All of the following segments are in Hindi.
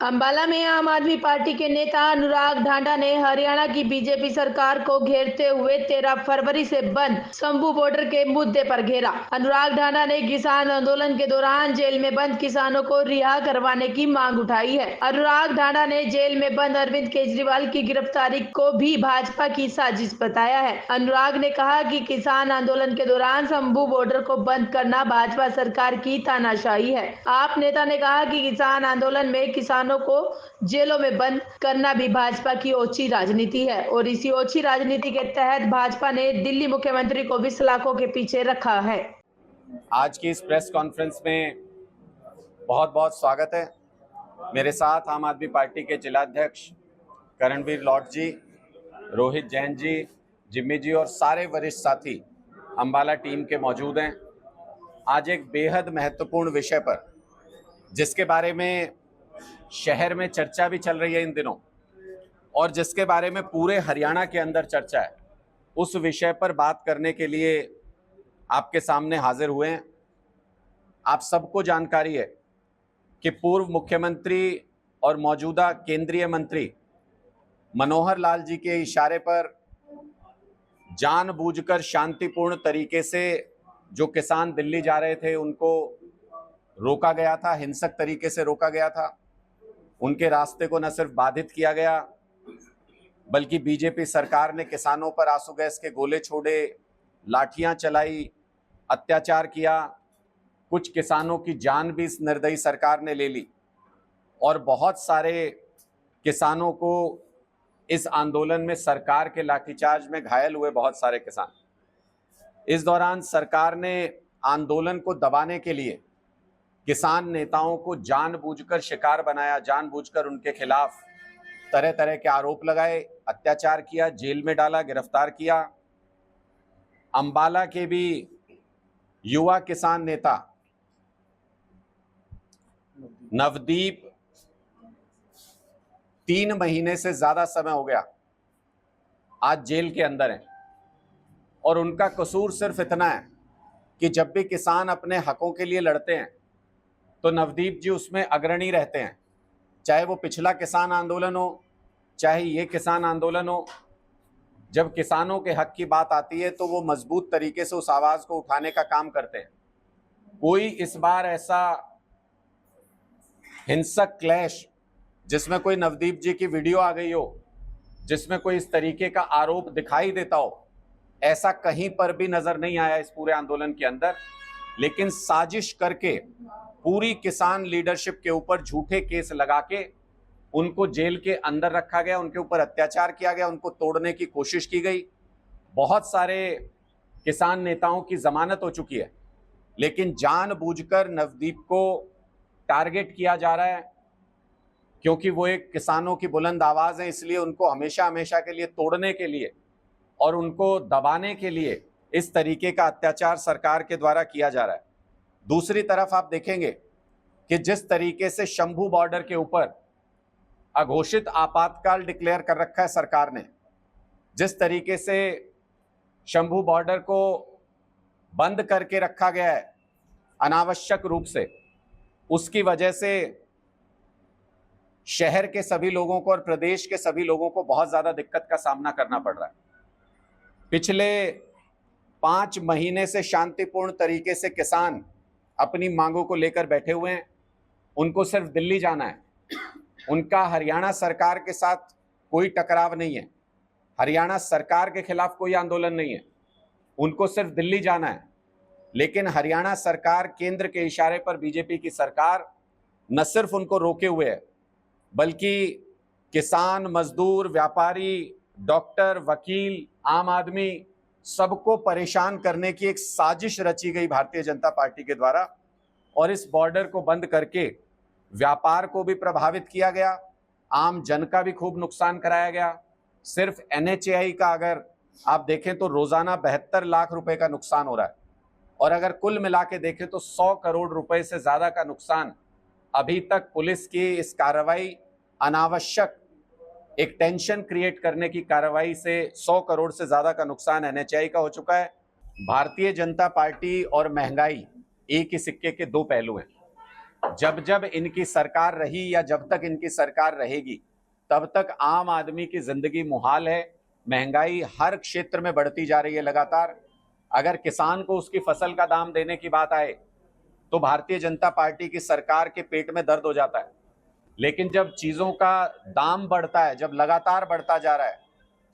अंबाला में आम आदमी पार्टी के नेता अनुराग ढांडा ने हरियाणा की बीजेपी सरकार को घेरते हुए 13 फरवरी से बंद शंभू बॉर्डर के मुद्दे पर घेरा। अनुराग ढांडा ने किसान आंदोलन के दौरान जेल में बंद किसानों को रिहा करवाने की मांग उठाई है। अनुराग ढांडा ने जेल में बंद अरविंद केजरीवाल की गिरफ्तारी को भी भाजपा की साजिश बताया है। अनुराग ने कहा कि किसान आंदोलन के दौरान शंभू बॉर्डर को बंद करना भाजपा सरकार की तानाशाही है। आप नेता ने कहा कि किसान आंदोलन में किसानों को जेलों में बंद करना भी भाजपा की ओछी राजनीति है और इसी ओछी राजनीति के तहत भाजपा ने दिल्ली मुख्यमंत्री को 20 लाखों के पीछे रखा है। आज की इस प्रेस कॉन्फ्रेंस में बहुत बहुत स्वागत है। मेरे साथ आम आदमी पार्टी के जिलाध्यक्ष करणवीर लॉट जी, रोहित जैन जी, जिम्मी जी और सारे वरिष्ठ साथी अंबाला टीम के मौजूद हैं। आज एक बेहद महत्वपूर्ण विषय पर, जिसके बारे में शहर में चर्चा भी चल रही है इन दिनों और जिसके बारे में पूरे हरियाणा के अंदर चर्चा है, उस विषय पर बात करने के लिए आपके सामने हाजिर हुए हैं। आप सबको जानकारी है कि पूर्व मुख्यमंत्री और मौजूदा केंद्रीय मंत्री मनोहर लाल जी के इशारे पर जानबूझकर शांतिपूर्ण तरीके से जो किसान दिल्ली जा रहे थे उनको रोका गया था, हिंसक तरीके से रोका गया था। उनके रास्ते को न सिर्फ बाधित किया गया, बल्कि बीजेपी सरकार ने किसानों पर आंसू गैस के गोले छोड़े, लाठियां चलाई, अत्याचार किया। कुछ किसानों की जान भी इस निर्दयी सरकार ने ले ली और बहुत सारे किसानों को इस आंदोलन में सरकार के लाठीचार्ज में घायल हुए बहुत सारे किसान। इस दौरान सरकार ने आंदोलन को दबाने के लिए किसान नेताओं को जानबूझकर शिकार बनाया, जानबूझकर उनके खिलाफ तरह तरह के आरोप लगाए, अत्याचार किया, जेल में डाला, गिरफ्तार किया। अंबाला के भी युवा किसान नेता नवदीप 3 महीने से ज्यादा समय हो गया आज जेल के अंदर हैं और उनका कसूर सिर्फ इतना है कि जब भी किसान अपने हकों के लिए लड़ते हैं तो नवदीप जी उसमें अग्रणी रहते हैं। चाहे वो पिछला किसान आंदोलन हो, चाहे ये किसान आंदोलन हो, जब किसानों के हक की बात आती है तो वो मजबूत तरीके से उस आवाज को उठाने का काम करते हैं। कोई इस बार ऐसा हिंसक क्लैश जिसमें कोई नवदीप जी की वीडियो आ गई हो, जिसमें कोई इस तरीके का आरोप दिखाई देता हो, ऐसा कहीं पर भी नजर नहीं आया इस पूरे आंदोलन के अंदर। लेकिन साजिश करके पूरी किसान लीडरशिप के ऊपर झूठे केस लगा के उनको जेल के अंदर रखा गया, उनके ऊपर अत्याचार किया गया, उनको तोड़ने की कोशिश की गई। बहुत सारे किसान नेताओं की जमानत हो चुकी है, लेकिन जानबूझकर नवदीप को टारगेट किया जा रहा है क्योंकि वो एक किसानों की बुलंद आवाज है। इसलिए उनको हमेशा हमेशा के लिए तोड़ने के लिए और उनको दबाने के लिए इस तरीके का अत्याचार सरकार के द्वारा किया जा रहा है। दूसरी तरफ आप देखेंगे कि जिस तरीके से शंभू बॉर्डर के ऊपर अघोषित आपातकाल डिक्लेयर कर रखा है सरकार ने, जिस तरीके से शंभू बॉर्डर को बंद करके रखा गया है अनावश्यक रूप से, उसकी वजह से शहर के सभी लोगों को और प्रदेश के सभी लोगों को बहुत ज्यादा दिक्कत का सामना करना पड़ रहा है। पिछले 5 महीने से शांतिपूर्ण तरीके से किसान अपनी मांगों को लेकर बैठे हुए हैं। उनको सिर्फ दिल्ली जाना है, उनका हरियाणा सरकार के साथ कोई टकराव नहीं है, हरियाणा सरकार के खिलाफ कोई आंदोलन नहीं है, उनको सिर्फ दिल्ली जाना है। लेकिन हरियाणा सरकार, केंद्र के इशारे पर बीजेपी की सरकार न सिर्फ उनको रोके हुए है, बल्कि किसान, मजदूर, व्यापारी, डॉक्टर, वकील, आम आदमी सबको परेशान करने की एक साजिश रची गई भारतीय जनता पार्टी के द्वारा और इस बॉर्डर को बंद करके व्यापार को भी प्रभावित किया गया, आम जन का भी खूब नुकसान कराया गया। सिर्फ NHAI का अगर आप देखें तो रोजाना 72 लाख रुपए का नुकसान हो रहा है और अगर कुल मिला के देखें तो 100 करोड़ रुपए से ज्यादा का नुकसान अभी तक पुलिस की इस कार्रवाई, अनावश्यक एक टेंशन क्रिएट करने की कार्रवाई से 100 करोड़ से ज्यादा का नुकसान NHAI का हो चुका है। भारतीय जनता पार्टी और महंगाई एक ही सिक्के के 2 पहलू हैं। जब जब इनकी सरकार रही या जब तक इनकी सरकार रहेगी तब तक आम आदमी की जिंदगी मुहाल है। महंगाई हर क्षेत्र में बढ़ती जा रही है लगातार। अगर किसान को उसकी फसल का दाम देने की बात आए तो भारतीय जनता पार्टी की सरकार के पेट में दर्द हो जाता है। लेकिन जब चीजों का दाम बढ़ता है, जब लगातार बढ़ता जा रहा है,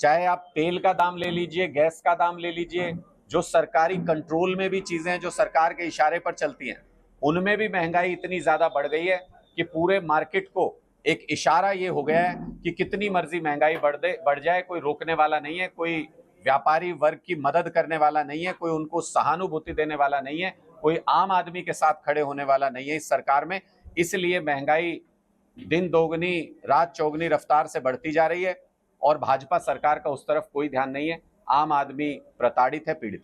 चाहे आप तेल का दाम ले लीजिए, गैस का दाम ले लीजिए, जो सरकारी कंट्रोल में भी चीजें हैं, जो सरकार के इशारे पर चलती हैं, उनमें भी महंगाई इतनी ज्यादा बढ़ गई है कि पूरे मार्केट को एक इशारा ये हो गया है कि कितनी मर्जी महंगाई बढ़ जाए, कोई रोकने वाला नहीं है, कोई व्यापारी वर्ग की मदद करने वाला नहीं है, कोई उनको सहानुभूति देने वाला नहीं है, कोई आम आदमी के साथ खड़े होने वाला नहीं है इस सरकार में। इसलिए महंगाई दिन दोगुनी रात चौगुनी रफ्तार से बढ़ती जा रही है और भाजपा सरकार का उस तरफ कोई ध्यान नहीं है। आम आदमी प्रताड़ित है, पीड़ित है।